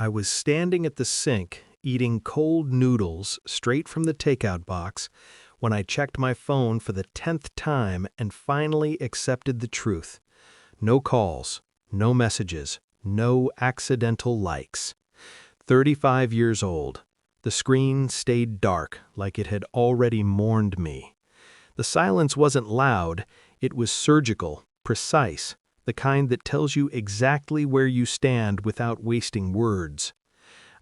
I was standing at the sink, eating cold noodles straight from the takeout box, when I checked my phone for the 10th time and finally accepted the truth. No calls, no messages, no accidental likes. 35 years old. The screen stayed dark, like it had already mourned me. The silence wasn't loud, it was surgical, precise, the kind that tells you exactly where you stand without wasting words.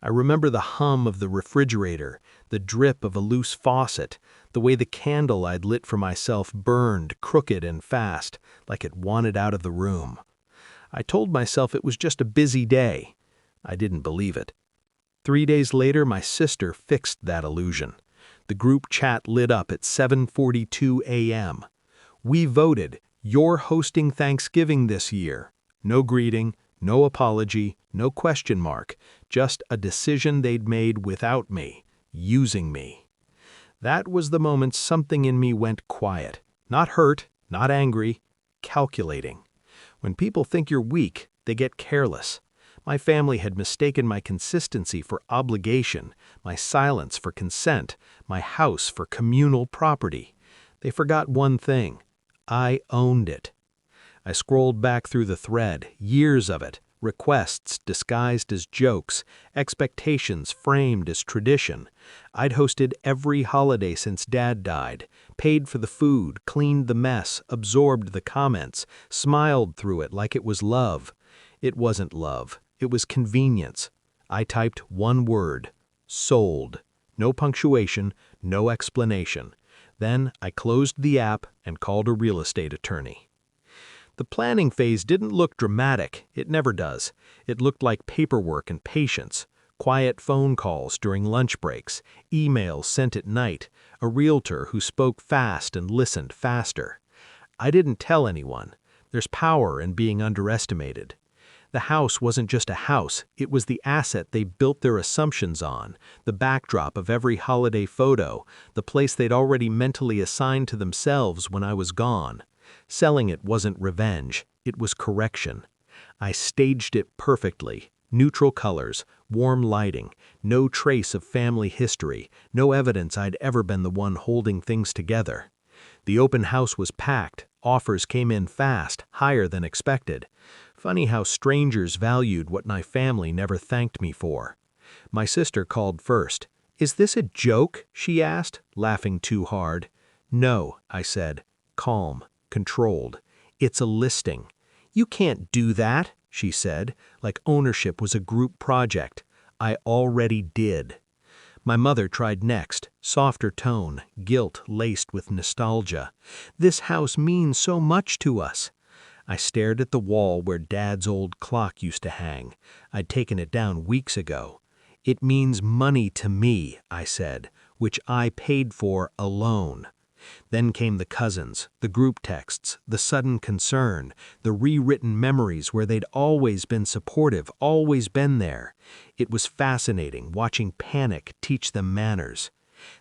I remember the hum of the refrigerator, the drip of a loose faucet, the way the candle I'd lit for myself burned crooked and fast, like it wanted out of the room. I told myself it was just a busy day. I didn't believe it. 3 days later, my sister fixed that illusion. The group chat lit up at 7:42 a.m. We voted, "You're hosting Thanksgiving this year." No greeting, no apology, no question mark, just a decision they'd made without me, using me. That was the moment something in me went quiet. Not hurt, not angry, calculating. When people think you're weak, they get careless. My family had mistaken my consistency for obligation, my silence for consent, my house for communal property. They forgot one thing. I owned it. I scrolled back through the thread, years of it, requests disguised as jokes, expectations framed as tradition. I'd hosted every holiday since Dad died, paid for the food, cleaned the mess, absorbed the comments, smiled through it like it was love. It wasn't love. It was convenience. I typed one word, sold. No punctuation, no explanation. Then I closed the app and called a real estate attorney. The planning phase didn't look dramatic. It never does. It looked like paperwork and patience, quiet phone calls during lunch breaks, emails sent at night, a realtor who spoke fast and listened faster. I didn't tell anyone. There's power in being underestimated. The house wasn't just a house, it was the asset they built their assumptions on, the backdrop of every holiday photo, the place they'd already mentally assigned to themselves when I was gone. Selling it wasn't revenge, it was correction. I staged it perfectly. Neutral colors, warm lighting, no trace of family history, no evidence I'd ever been the one holding things together. The open house was packed, offers came in fast, higher than expected. Funny how strangers valued what my family never thanked me for. My sister called first. "Is this a joke?" she asked, laughing too hard. "No," I said, calm, controlled. "It's a listing." "You can't do that," she said, like ownership was a group project. I already did. My mother tried next, softer tone, guilt laced with nostalgia. "This house means so much to us." I stared at the wall where Dad's old clock used to hang. I'd taken it down weeks ago. "It means money to me," I said, "which I paid for alone." Then came the cousins, the group texts, the sudden concern, the rewritten memories where they'd always been supportive, always been there. It was fascinating watching panic teach them manners.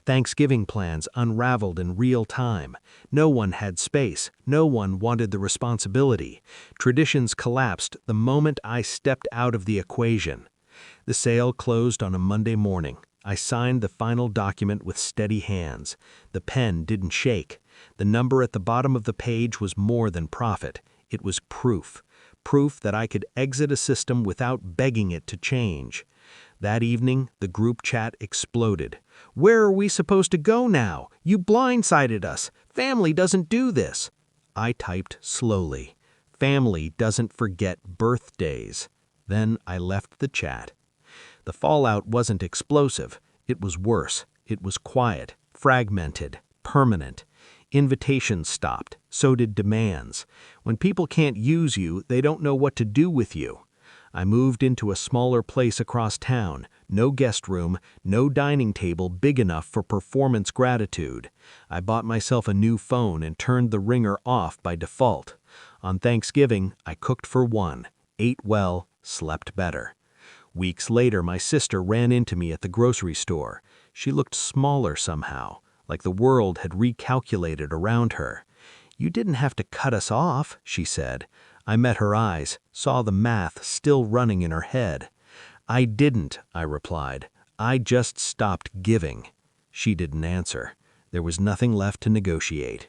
Thanksgiving plans unraveled in real time. No one had space. No one wanted the responsibility. Traditions collapsed the moment I stepped out of the equation. The sale closed on a Monday morning. I signed the final document with steady hands. The pen didn't shake. The number at the bottom of the page was more than profit. It was proof. Proof that I could exit a system without begging it to change. That evening, the group chat exploded. "Where are we supposed to go now? You blindsided us. Family doesn't do this." I typed slowly. Family doesn't forget birthdays. Then I left the chat. The fallout wasn't explosive. It was worse. It was quiet, fragmented, permanent. Invitations stopped. So did demands. When people can't use you, they don't know what to do with you. I moved into a smaller place across town. No guest room, no dining table big enough for performance gratitude. I bought myself a new phone and turned the ringer off by default. On Thanksgiving, I cooked for one, ate well, slept better. Weeks later, my sister ran into me at the grocery store. She looked smaller somehow, like the world had recalculated around her. "You didn't have to cut us off," she said. I met her eyes, saw the math still running in her head. "I didn't," I replied. "I just stopped giving." She didn't answer. There was nothing left to negotiate.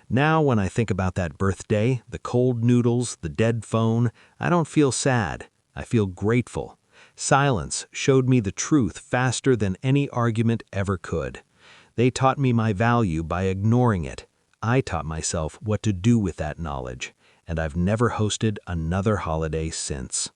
Now when I think about that birthday, the cold noodles, the dead phone, I don't feel sad. I feel grateful. Silence showed me the truth faster than any argument ever could. They taught me my value by ignoring it. I taught myself what to do with that knowledge, and I've never hosted another holiday since.